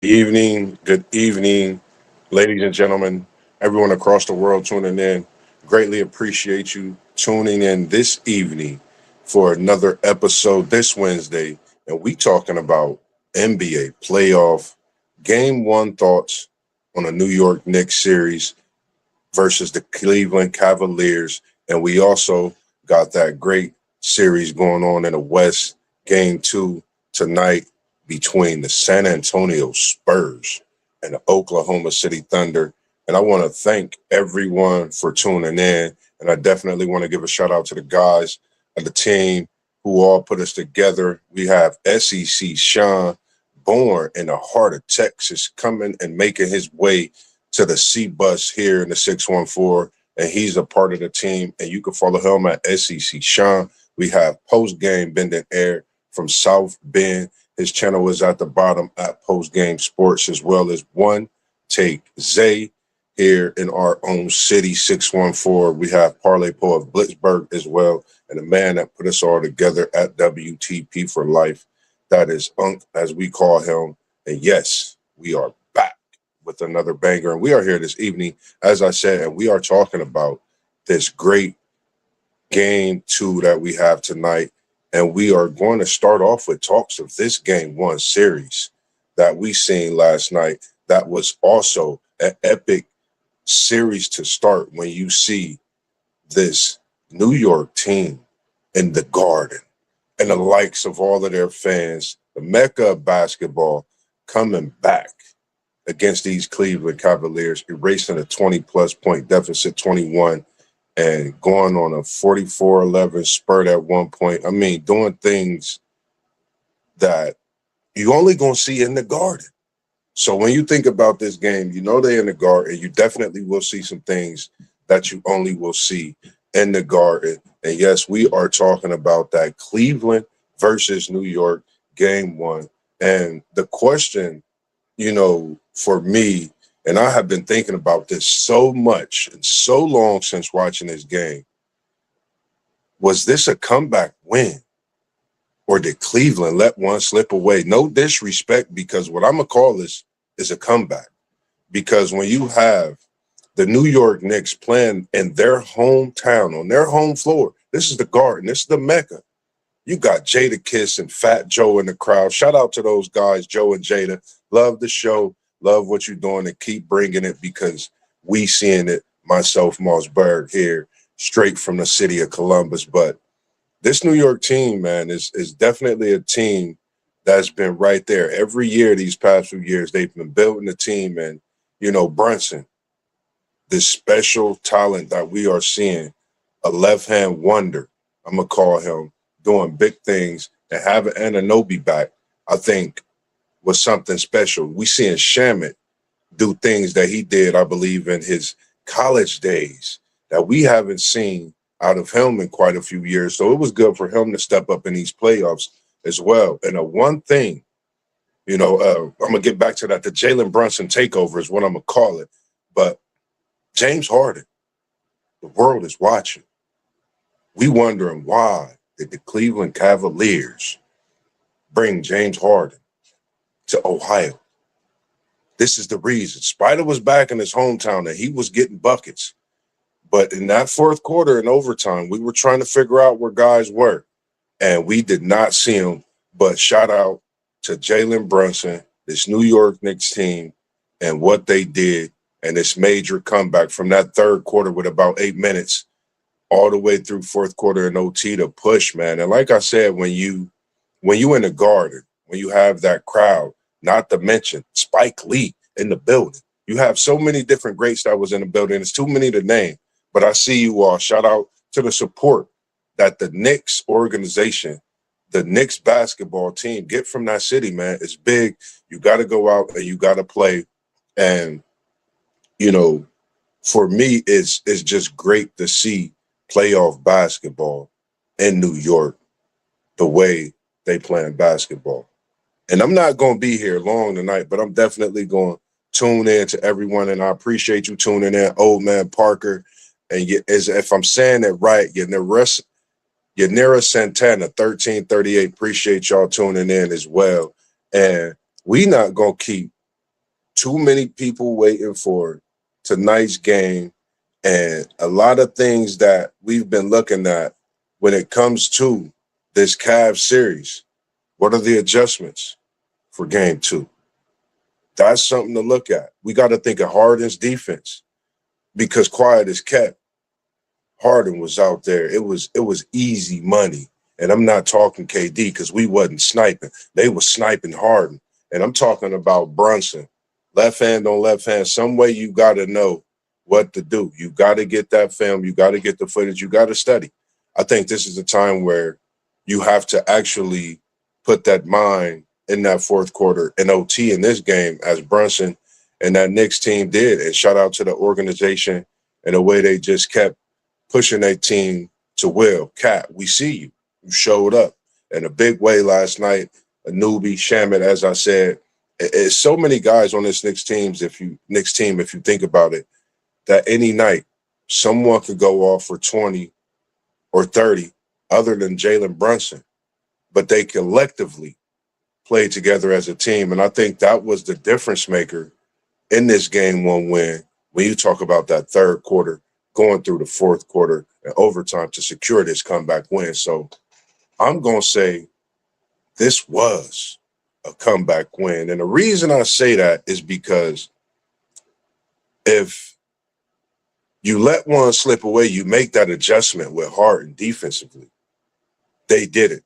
Good evening, ladies and gentlemen, everyone across the world tuning in. Greatly appreciate you tuning in this evening for another episode this Wednesday. And we talking about NBA playoff game one thoughts on a New York Knicks series versus the Cleveland Cavaliers. And we also got that great series going on in the West, game two tonight between the San Antonio Spurs and the Oklahoma City Thunder. And I want to thank everyone for tuning in. And I definitely want to give a shout out to the guys of the team who all put us together. We have SEC Sean, born in the heart of Texas, coming and making his way to the C bus here in the 614, and he's a part of the team. And you can follow him at SEC Sean. We have Post Game Bending Air from South Bend. His channel is at the bottom at Post Game Sports, as well as One Take Zay here in our own city, 614. We have Parlay Po of Blitzburg as well, and the man that put us all together at WTP for Life. That is Unk, as we call him. And yes, we are back with another banger. And we are here this evening, as I said, and we are talking about this great game two that we have tonight. And we are going to start off with talks of this game one series that we seen last night. That was also an epic series to start when you see this New York team in the Garden and the likes of all of their fans, the Mecca of basketball, coming back against these Cleveland Cavaliers, erasing a 20-plus point deficit, 21, and going on a 44-11 spurt at one point. I mean, doing things that you only going to see in the Garden. So when you think about this game, you know they're in the Garden. You definitely will see some things that you only will see in the Garden. And yes, we are talking about that Cleveland versus New York game one. And the question, for me, and I have been thinking about this so much and so long since watching this game, was this a comeback win? Or did Cleveland let one slip away? No disrespect, because what I'm going to call this is a comeback. Because when you have the New York Knicks playing in their hometown, on their home floor, this is the Garden, this is the Mecca. You got Jada Kiss and Fat Joe in the crowd. Shout out to those guys, Joe and Jada. Love the show. Love what you're doing, and keep bringing it, because we seeing it, myself, MossBurgh, here, straight from the city of Columbus. But this New York team, man, is definitely a team that's been right there. Every year, these past few years, they've been building the team. And, Brunson, this special talent that we are seeing, a left-hand wonder, I'm going to call him, doing big things, and having Anunoby back, I think, was something special. We seeing Shamet do things that he did, I believe, in his college days that we haven't seen out of him in quite a few years. So it was good for him to step up in these playoffs as well. And one thing, I'm going to get back to that. The Jalen Brunson takeover is what I'm going to call it. But James Harden, the world is watching. We wondering, why did the Cleveland Cavaliers bring James Harden to Ohio? This is the reason. Spider was back in his hometown and he was getting buckets. But in that fourth quarter and overtime, we were trying to figure out where guys were, and we did not see them. But shout out to Jalen Brunson, this New York Knicks team, and what they did, and this major comeback from that third quarter with about 8 minutes all the way through fourth quarter and OT to push, man. And like I said, when you in the Garden, when you have that crowd, not to mention Spike Lee in the building, you have so many different greats that was in the building. It's too many to name. But I see you all. Shout out to the support that the Knicks organization, the Knicks basketball team get from that city, man. It's big. You got to go out and you got to play. And, for me, it's just great to see playoff basketball in New York the way they playing basketball. And I'm not going to be here long tonight, but I'm definitely going to tune in to everyone. And I appreciate you tuning in, Old Man Parker. And if I'm saying it right, Yanira Santana, 1338. Appreciate y'all tuning in as well. And we not going to keep too many people waiting for tonight's game, and a lot of things that we've been looking at when it comes to this Cavs series. What are the adjustments for game 2? That's something to look at. We got to think of Harden's defense because quiet is kept. Harden was out there. It was easy money. And I'm not talking KD because we wasn't sniping. They was sniping Harden. And I'm talking about Brunson. Left hand on left hand. Some way you got to know what to do. You got to get that film. You got to get the footage. You got to study. I think this is a time where you have to actually put that mind in that fourth quarter in OT in this game as Brunson and that Knicks team did. And shout out to the organization and the way they just kept pushing their team to will. Cat, we see you. You showed up in a big way last night. A newbie, Shamit, as I said. It's so many guys on this Knicks team, if you think about it, that any night someone could go off for 20 or 30 other than Jalen Brunson. But they collectively played together as a team. And I think that was the difference maker in this game one win when you talk about that third quarter going through the fourth quarter and overtime to secure this comeback win. So I'm going to say this was a comeback win. And the reason I say that is because if you let one slip away, you make that adjustment with Harden defensively. They did it.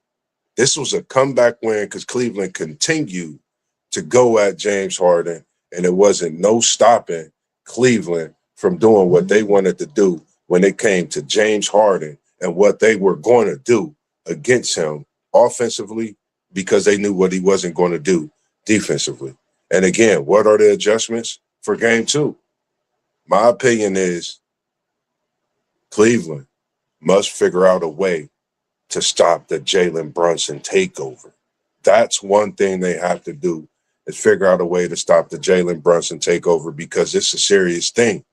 This was a comeback win because Cleveland continued to go at James Harden, and it wasn't no stopping Cleveland from doing what they wanted to do when it came to James Harden and what they were going to do against him offensively because they knew what he wasn't going to do defensively. And again, what are the adjustments for game 2? My opinion is Cleveland must figure out a way to stop the Jalen Brunson takeover. That's one thing they have to do is figure out a way to stop the Jalen Brunson takeover because it's a serious thing.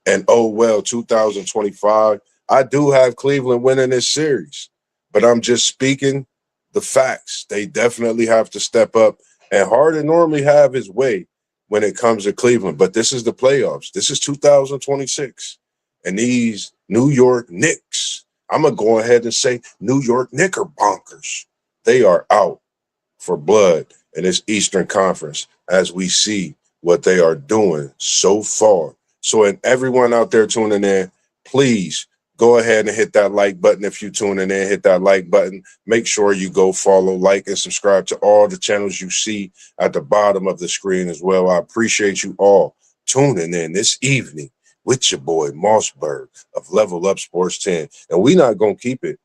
And 2025, I do have Cleveland winning this series, but I'm just speaking the facts. They definitely have to step up, and Harden normally have his way when it comes to Cleveland, but this is the playoffs. This is 2026, and these New York Knicks, I'm going to go ahead and say New York Knickerbockers, they are out for blood in this Eastern Conference as we see what they are doing so far. So, and everyone out there tuning in, please go ahead and hit that like button. If you're tuning in, hit that like button. Make sure you go follow, like, and subscribe to all the channels you see at the bottom of the screen as well. I appreciate you all tuning in this evening with your boy MossBurgh of LevelUpSports10. And we're not going to keep it,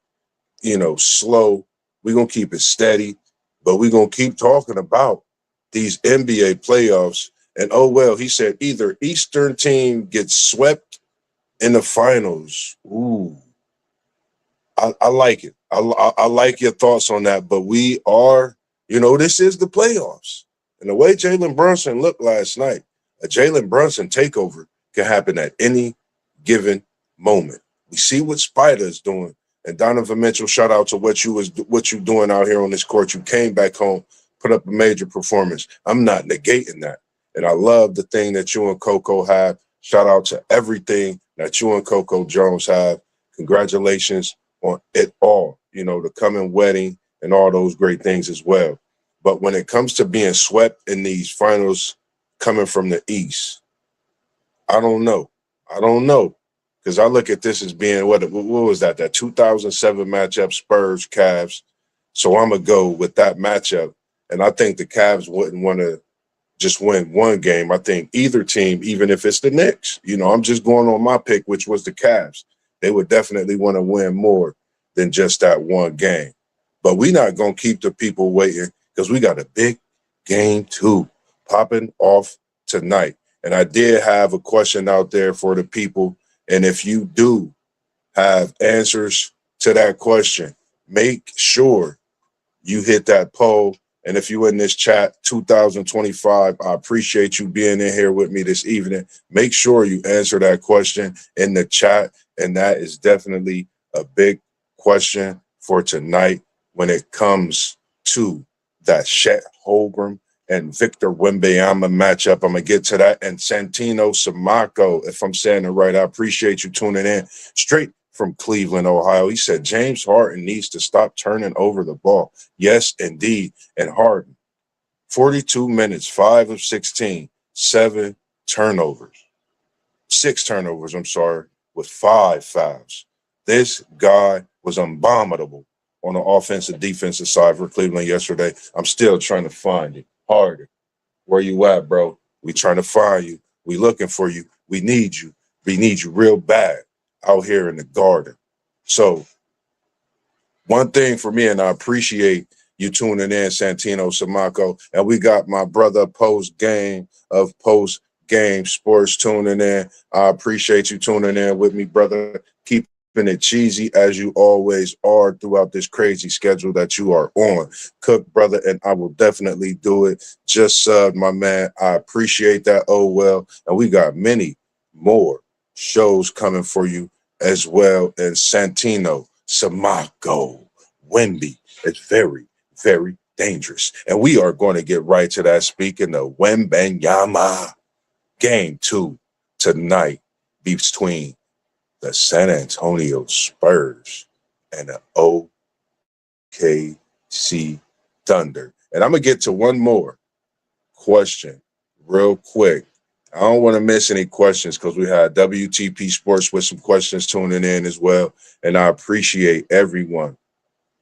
slow. We're going to keep it steady, but we're going to keep talking about these NBA playoffs. And he said either Eastern team gets swept in the finals. Ooh, I like it. I like your thoughts on that. But we are, this is the playoffs. And the way Jalen Brunson looked last night, a Jalen Brunson takeover can happen at any given moment. We see what Spider is doing. And Donovan Mitchell, shout out to what you doing out here on this court. You came back home, put up a major performance. I'm not negating that. And I love the thing that you and Coco have. Shout out to everything that you and Coco Jones have. Congratulations on it all, the coming wedding and all those great things as well. But when it comes to being swept in these finals coming from the East, I don't know. Because I look at this as being, what was that 2007 matchup, Spurs, Cavs. So I'm going to go with that matchup. And I think the Cavs wouldn't want to just win one game. I think either team, even if it's the Knicks, I'm just going on my pick, which was the Cavs. They would definitely want to win more than just that one game. But we're not going to keep the people waiting because we got a big game 2 popping off tonight. And I did have a question out there for the people. And if you do have answers to that question, make sure you hit that poll. And if you're in this chat 2025, I appreciate you being in here with me this evening. Make sure you answer that question in the chat. And that is definitely a big question for tonight when it comes to that Chet Holmgren and Victor Wembanyama matchup. I'm going to get to that. And Santino Samako, if I'm saying it right, I appreciate you tuning in. Straight from Cleveland, Ohio. He said, James Harden needs to stop turning over the ball. Yes, indeed. And Harden, 42 minutes, 5 of 16, 7 turnovers. 6 turnovers, with 5 fouls. This guy was unbombable on the offensive defensive side for Cleveland yesterday. I'm still trying to find it. Harden, where you at, bro? We trying to find you. We looking for you. We need you. We need you real bad out here in the Garden. So one thing for me, and I appreciate you tuning in, Santino Samako, and we got my brother Post Game Sports tuning in. I appreciate you tuning in with me, brother. Keeping it cheesy as you always are throughout this crazy schedule that you are on. Cook, brother, and I will definitely do it. Just subbed, my man. I appreciate that. Oh, well. And we got many more shows coming for you as well. And Santino Samako Wemby. It's very, very dangerous. And we are going to get right to that. Speaking of Wembanyama, Game 2 tonight between the San Antonio Spurs and the OKC Thunder. And I'm going to get to one more question real quick. I don't want to miss any questions because we had WTP Sports with some questions tuning in as well. And I appreciate everyone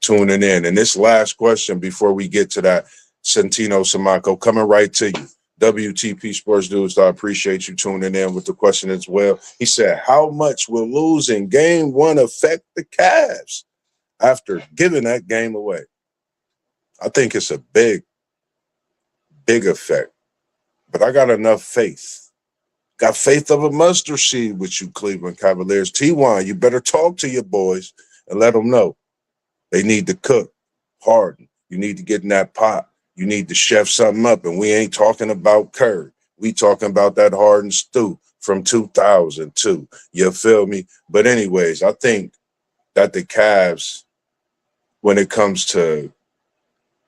tuning in. And this last question before we get to that, Santino Samako, coming right to you. WTP Sports Dudes, I appreciate you tuning in with the question as well. He said, how much will losing Game 1 affect the Cavs after giving that game away? I think it's a big effect. But I got enough faith. Got faith of a mustard seed with you, Cleveland Cavaliers. T1, you better talk to your boys and let them know they need to cook. Harden, you need to get in that pot. You need to chef something up, and we ain't talking about Curry. We talking about that Harden stew from 2002. You feel me? But anyways, I think that the Cavs, when it comes to,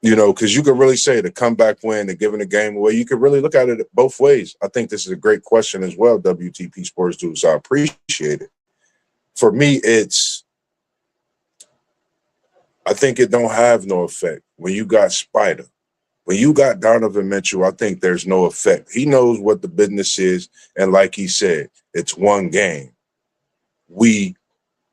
because you could really say the comeback win, the giving the game away, you could really look at it both ways. I think this is a great question as well, WTP Sports Dudes. I appreciate it. For me, I think it don't have no effect when you got Spider. When you got Donovan Mitchell, I think there's no effect. He knows what the business is, and like he said, it's one game. We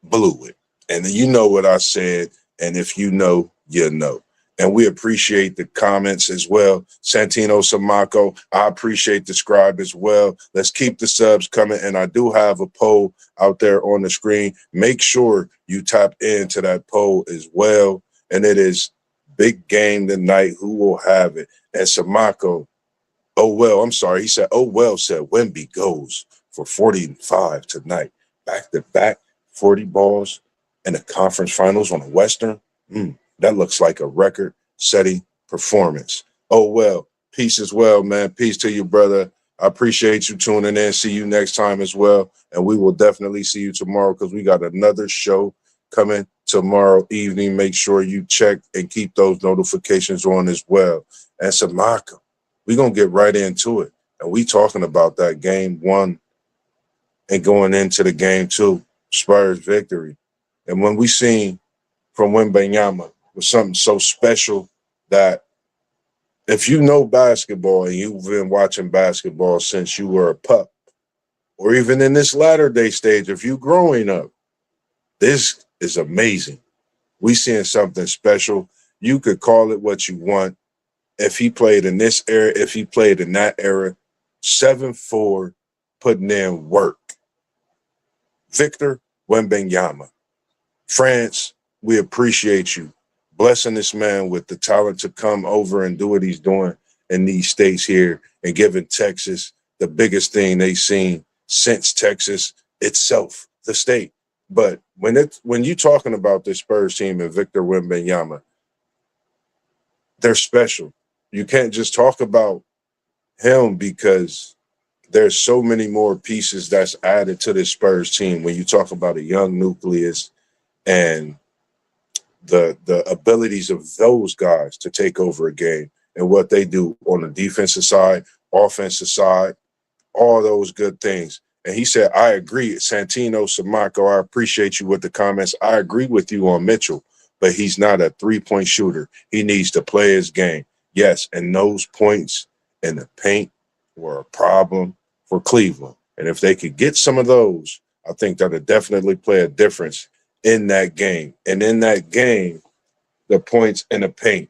blew it. And you know what I said, and if you know, you know. And we appreciate the comments as well. Santino Samako, I appreciate the scribe as well. Let's keep the subs coming, and I do have a poll out there on the screen. Make sure you tap into that poll as well, and it is big game tonight. Who will have it? And Samako, he said, said Wemby goes for 45 tonight. Back-to-back 40 balls in the conference finals on the Western. That looks like a record-setting performance. Peace as well, man. Peace to you, brother. I appreciate you tuning in. See you next time as well. And we will definitely see you tomorrow because we got another show coming tomorrow evening. Make sure you check and keep those notifications on as well. And Samaka, we're going to get right into it. And we talking about that Game 1 and going into the Game 2, Spurs victory. And when we seen from Wembanyama was something so special that if you know basketball and you've been watching basketball since you were a pup, or even in this latter day stage, if you growing up, this is amazing. We seeing something special. You could call it what you want. If he played in this era, if he played in that era, 7'4", putting in work. Victor Wembanyama. France, we appreciate you blessing this man with the talent to come over and do what he's doing in these states here and giving Texas the biggest thing they've seen since Texas itself, the state. But when you're talking about this Spurs team and Victor Wembanyama, they're special. You can't just talk about him because there's so many more pieces that's added to this Spurs team when you talk about a young nucleus and the abilities of those guys to take over a game and what they do on the defensive side, offensive side, all those good things. And he said, I agree. Santino Samako, I appreciate you with the comments. I agree with you on Mitchell, but he's not a three-point shooter. He needs to play his game. Yes, and those points in the paint were a problem for Cleveland. And if they could get some of those, I think that would definitely play a difference in that game. And in that game, the points in the paint,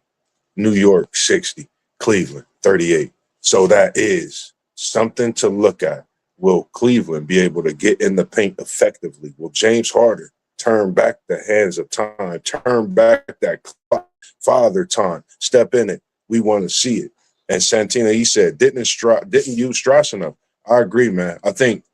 New York 60, Cleveland 38. So that is something to look at. Will Cleveland be able to get in the paint effectively? Will James Harden turn back the hands of time, turn back that clock, father time, step in it? We want to see it. And Santino, he said, didn't use Strauss enough. I agree, man. I think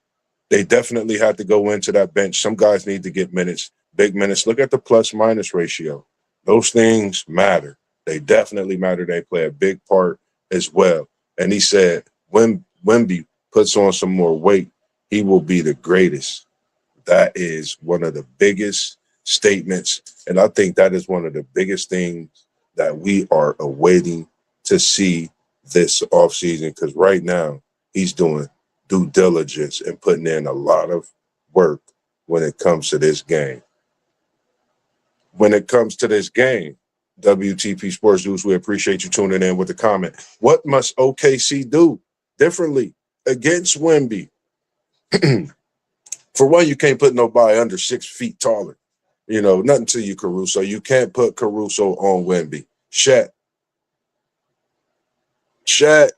they definitely had to go into that bench. Some guys need to get minutes, big minutes. Look at the plus-minus ratio. Those things matter. They definitely matter. They play a big part as well. And he said, when Wemby puts on some more weight, he will be the greatest. That is one of the biggest statements. And I think that is one of the biggest things that we are awaiting to see this offseason, because right now he's doing due diligence and putting in a lot of work when it comes to this game. When it comes to this game, WTP Sports News, we appreciate you tuning in with the comment. What must OKC do differently against Wemby? For one, you can't put nobody under 6 feet taller. You know, nothing to you, Caruso. You can't put Caruso on Wemby. Chet,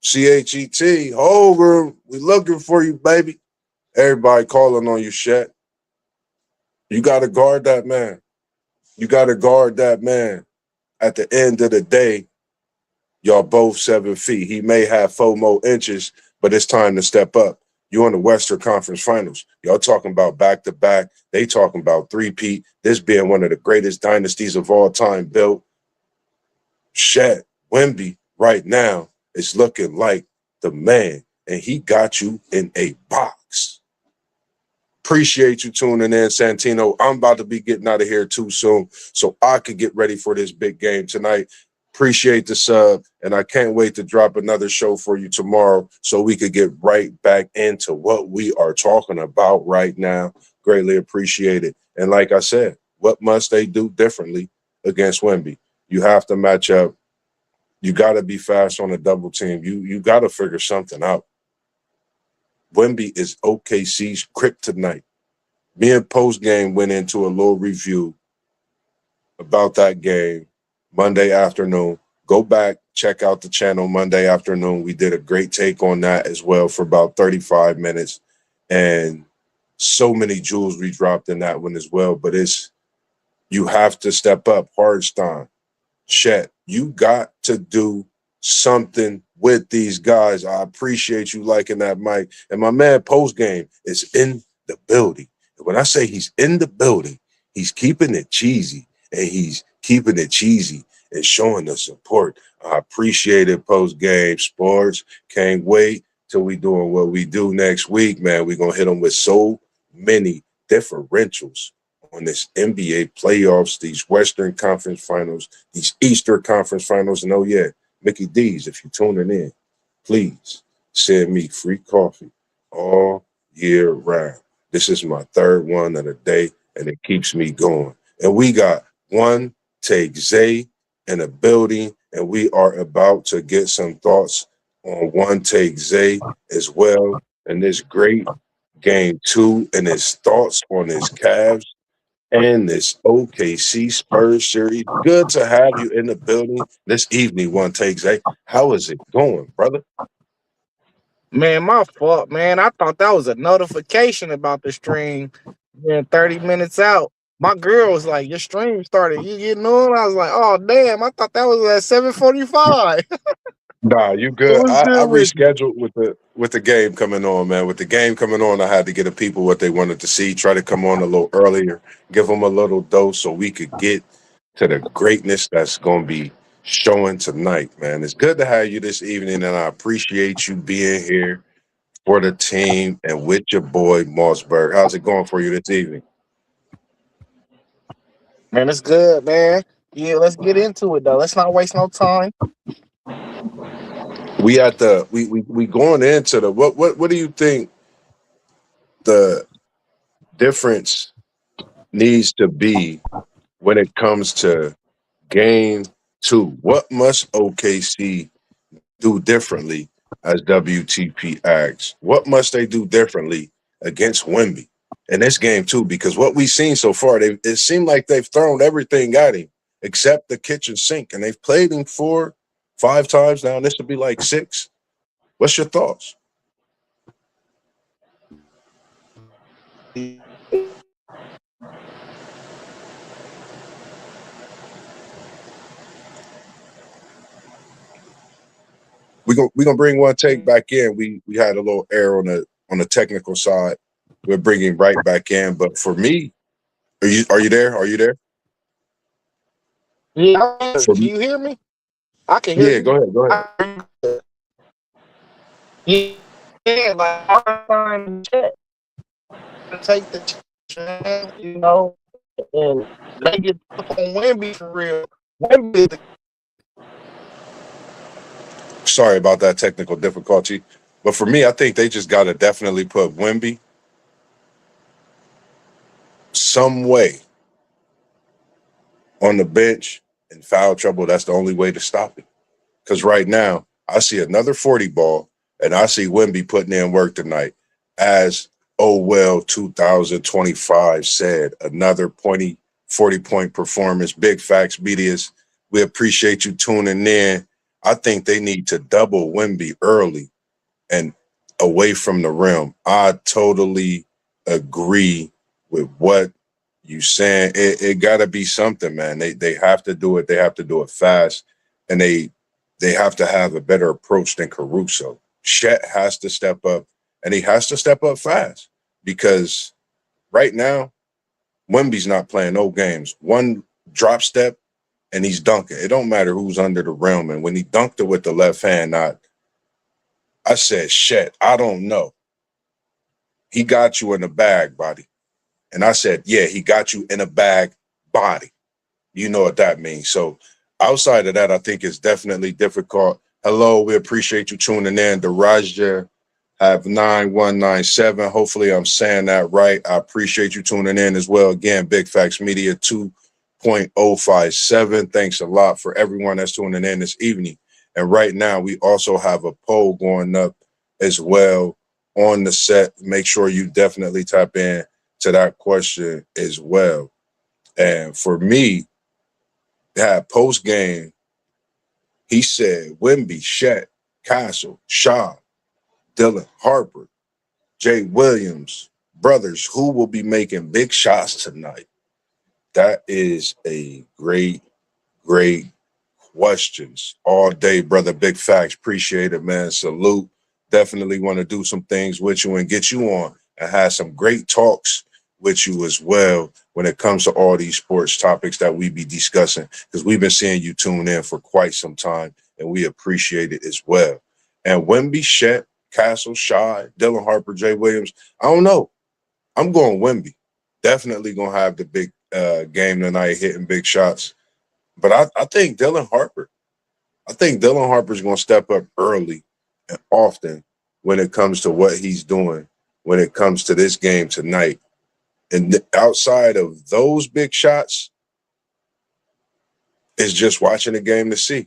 C-H-E-T, Holmgren, we looking for you, baby. Everybody calling on you, Chet. You got to guard that man. You got to guard that man. At the end of the day, y'all both 7 feet. He may have 4 more inches, but it's time to step up. You're in the Western Conference Finals. Y'all talking about back-to-back. They talking about three-peat. This being one of the greatest dynasties of all time built. Chet Wemby right now is looking like the man, and he got you in a box. Appreciate you tuning in, Santino. I'm about to be getting out of here too soon so I could get ready for this big game tonight. Appreciate the sub, and I can't wait to drop another show for you tomorrow so we could get right back into what we are talking about right now. Greatly appreciate it. And like I said, what must they do differently against Wemby? You have to match up. You got to be fast on a double team. You got to figure something out. Wemby is OKC's kryptonite. Me and Postgame went into a little review about that game Monday afternoon. Go back, check out the channel Monday afternoon. We did a great take on that as well for about 35 minutes. And so many jewels we dropped in that one as well. But you have to step up. Hardstein, Chet, you got to do something with these guys. I appreciate you liking that, Mike. And my man Postgame is in the building. And when I say he's in the building, he's keeping it cheesy. And he's keeping it cheesy and showing the support. I appreciate it, Postgame Sports. Can't wait till we doing what we do next week, man. We're going to hit them with so many differentials on this NBA playoffs, these Western Conference Finals, these Eastern Conference Finals. And oh, yeah, Mickey D's, if you're tuning in, please send me free coffee all year round. This is my third one of the day, and it keeps me going. And we got One Take Zay in the building, and we are about to get some thoughts on One Take Zay as well. And this great game 2 and his thoughts on his Cavs and this OKC Spurs series. Good to have you in the building this evening, One Take Zay. How is it going, brother? Man, my fault, man. I thought that was a notification about the stream. Then 30 minutes out, my girl was like, "Your stream started. You getting on?" I was like, "Oh damn! I thought that was at 7:45." Nah, you good. What's I good with you? rescheduled with the game coming on, man. With the game coming on, I had to get the people what they wanted to see. Try to come on a little earlier, give them a little dose so we could get to the greatness that's going to be showing tonight, man. It's good to have you this evening, and I appreciate you being here for the team and with your boy MossBurgh. How's it going for you this evening? Man, it's good, man. Yeah, let's get into it though. Let's not waste no time. we going into the what do you think the difference needs to be when it comes to game two? What must OKC do differently, as WTP asks? What must they do differently against Wemby in this game too? Because what we've seen so far, it seemed like they've thrown everything at him except the kitchen sink, and they've played him 5 times now. And this will be like 6. What's your thoughts? We gonna bring one take back in. We had a little error on the technical side. We're bringing right back in. But for me, are you there? Are you there? Yeah, For can me, you hear me? I can hear yeah. you. Go ahead. Go ahead. Yeah, like I find check to take the chance, and make it up on Wemby for real. Wemby, Sorry about that technical difficulty. But for me, I think they just got to definitely put Wemby some way on the bench in foul trouble. That's the only way to stop it. Because right now, I see another 40 ball, and I see Wemby putting in work tonight. As oh well 2025 said, another 40-point performance. Big Facts Medias. We appreciate you tuning in. I think they need to double Wemby early and away from the rim. I totally agree with what you saying. It got to be something, man. They have to do it. They have to do it fast, and they have to have a better approach than Caruso. Chet has to step up, and he has to step up fast because right now Wemby's not playing no games. One drop step and he's dunking. It don't matter who's under the rim, and when he dunked it with the left hand, I said, shit, I don't know. He got you in the bag, body. And I said, yeah, he got you in a bag, body. You know what that means. So outside of that, I think it's definitely difficult. Hello, we appreciate you tuning in. Daraja have 9197. Hopefully I'm saying that right. I appreciate you tuning in as well. Again, Big Facts Media 2.057. Thanks a lot for everyone that's tuning in this evening. And right now, we also have a poll going up as well on the set. Make sure you definitely tap in to that question as well. And for me, that post game, he said Wemby, Shet, Castle, Shaw, Dylan Harper, Jay Williams, brothers, who will be making big shots tonight? That is a great questions all day, brother. Big Facts. Appreciate it, man. Salute. Definitely want to do some things with you and get you on and have some great talks with you as well when it comes to all these sports topics that we be discussing, because we've been seeing you tune in for quite some time and we appreciate it as well. And Wemby, Shet, Castle, Shy, Dylan Harper, Jay Williams, I don't know. I'm going Wemby. Definitely going to have the big game tonight, hitting big shots. But I think Dylan Harper's going to step up early and often when it comes to what he's doing, when it comes to this game tonight. And outside of those big shots, it's just watching the game to see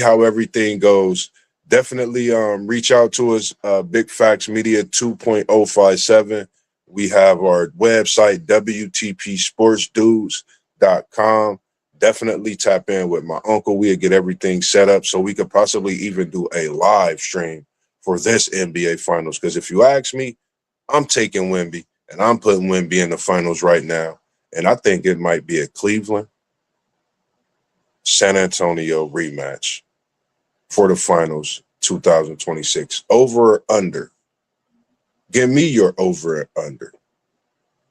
how everything goes. Definitely reach out to us, Big Facts Media 2.057. We have our website, WTPSportsDudes.com. Definitely tap in with my uncle. We'll get everything set up so we could possibly even do a live stream for this NBA Finals. Because if you ask me, I'm taking Wemby, and I'm putting Wemby in the finals right now. And I think it might be a Cleveland, San Antonio rematch for the finals 2026. Over or under? Give me your over and under.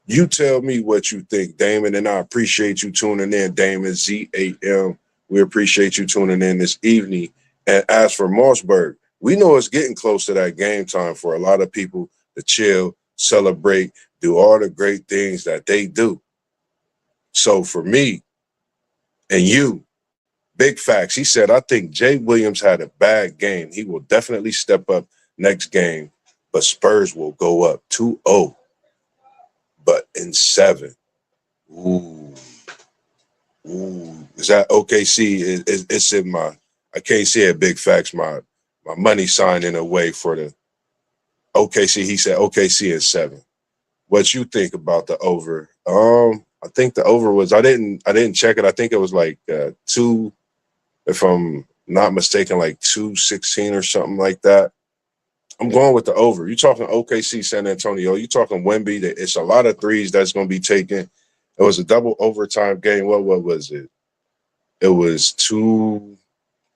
You tell me what you think, Damon, and I appreciate you tuning in, Damon, ZAM. We appreciate you tuning in this evening. And as for MossBurgh, we know it's getting close to that game time for a lot of people to chill, celebrate, do all the great things that they do. So for me and you, Big facts. He said, I think Jay Williams had a bad game. He will definitely step up next game, but Spurs will go up 2-0, but in 7. Ooh. Ooh. Is that OKC? It's in my, I can't see it, big facts, my money sign in a way for the OKC. He said OKC in 7. What you think about the over? I think the over was, I didn't check it. I think it was like 2, if I'm not mistaken, like 216 or something like that. I'm going with the over. You talking OKC, San Antonio. You talking Wemby. It's a lot of threes that's going to be taken. It was a double overtime game. What was it? It was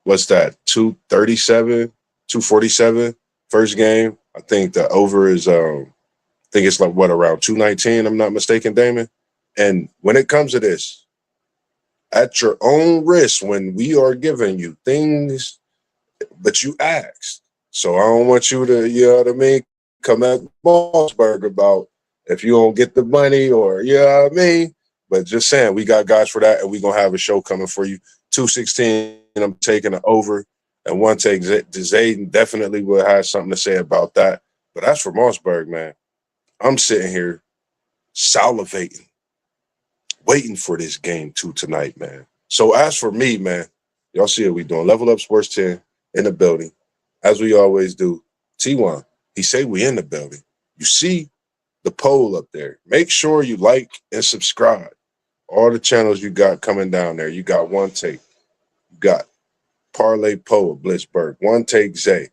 what's that? 237, 247 first game. I think the over is I think it's like what, around 219, I'm not mistaken, Damon. And when it comes to this, at your own risk, when we are giving you things that you asked. So I don't want you to, you know what I mean, come at MossBurgh about if you don't get the money or, you know what I mean. But just saying, we got guys for that, and we're going to have a show coming for you. 216, I'm taking it over. And one take, Zayden definitely will have something to say about that. But as for MossBurgh, man, I'm sitting here salivating, waiting for this game 2 tonight, man. So as for me, man, y'all see what we doing. Level Up Sports 10 in the building, as we always do. T1, he say we in the building. You see the poll up there. Make sure you like and subscribe. All the channels you got coming down there. You got One Take. You got Parlay Poe of Blitzburg. One Take Zay.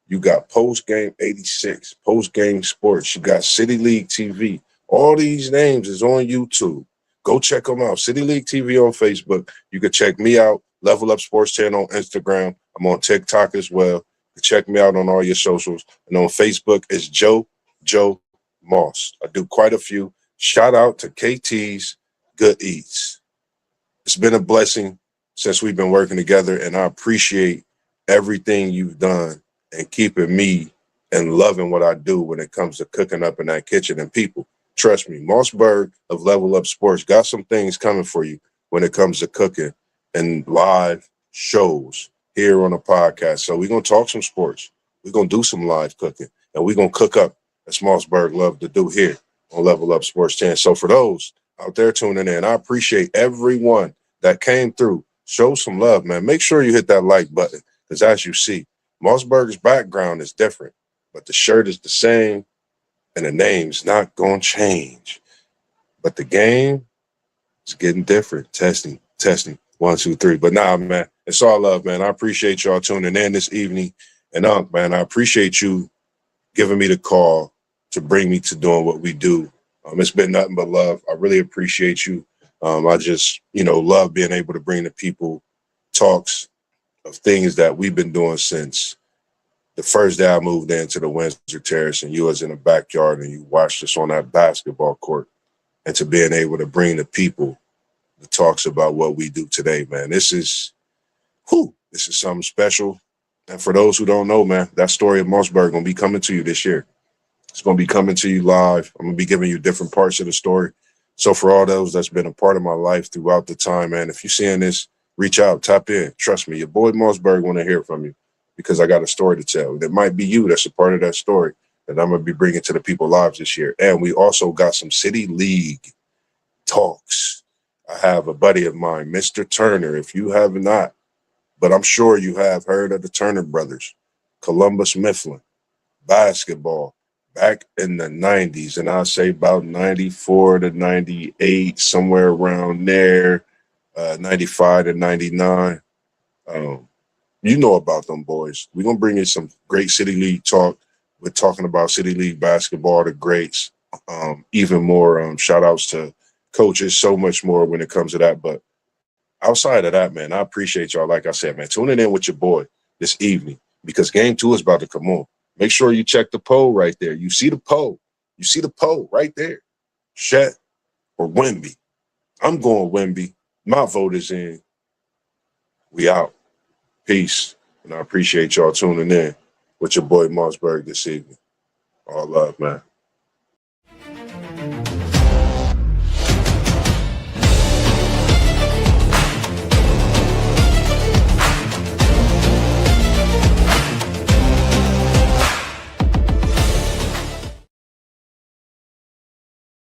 You got Post Game 86. Post Game Sports. You got City League TV. All these names is on YouTube. Go check them out. City League TV on Facebook. You can check me out. Level Up Sports 10 on Instagram. I'm on TikTok as well. You can check me out on all your socials. And on Facebook, it's Joe Moss. I do quite a few. Shout out to KT's Good Eats. It's been a blessing since we've been working together, and I appreciate everything you've done and keeping me and loving what I do when it comes to cooking up in that kitchen. And people, trust me, MossBurgh of Level Up Sports got some things coming for you when it comes to cooking and live shows here on the podcast. So we're going to talk some sports. We're going to do some live cooking, and we're going to cook up as MossBurgh love to do here on Level Up Sports 10. So for those out there tuning in, I appreciate everyone that came through. Show some love, man. Make sure you hit that like button, because as you see, MossBurgh's background is different, but the shirt is the same, and the name's not going to change. But the game is getting different. Testing. 1, 2, 3. But nah, man, it's all love, man. I appreciate y'all tuning in this evening. And man, I appreciate you giving me the call to bring me to doing what we do. It's been nothing but love. I really appreciate you. I just, love being able to bring the people talks of things that we've been doing since the first day I moved into the Windsor Terrace, and you was in the backyard and you watched us on that basketball court, and to being able to bring the people the talks about what we do today, man. This is something special. And for those who don't know, man, that story of MossBurgh going to be coming to you this year. It's going to be coming to you live. I'm going to be giving you different parts of the story. So for all those that's been a part of my life throughout the time, man, if you're seeing this, reach out, tap in. Trust me, your boy MossBurgh want to hear from you, because I got a story to tell. It might be you that's a part of that story that I'm going to be bringing to the people lives this year. And we also got some City League talks. I have a buddy of mine, Mr. Turner. If you have not, but I'm sure you have heard of the Turner brothers, Columbus Mifflin, basketball, back in the 90s, and I'll say about 94 to 98, somewhere around there, 95 to 99. You know about them boys. We're going to bring in some great City League talk. We're talking about City League basketball, the greats, even more shout outs to coaches, so much more when it comes to that. But outside of that, man, I appreciate y'all. Like I said, man, tuning in with your boy this evening, because game 2 is about to come on. Make sure you check the poll right there. You see the poll. You see the poll right there. Chet or Wemby? I'm going Wemby. My vote is in. We out. Peace. And I appreciate y'all tuning in with your boy MossBurgh this evening. All love, man.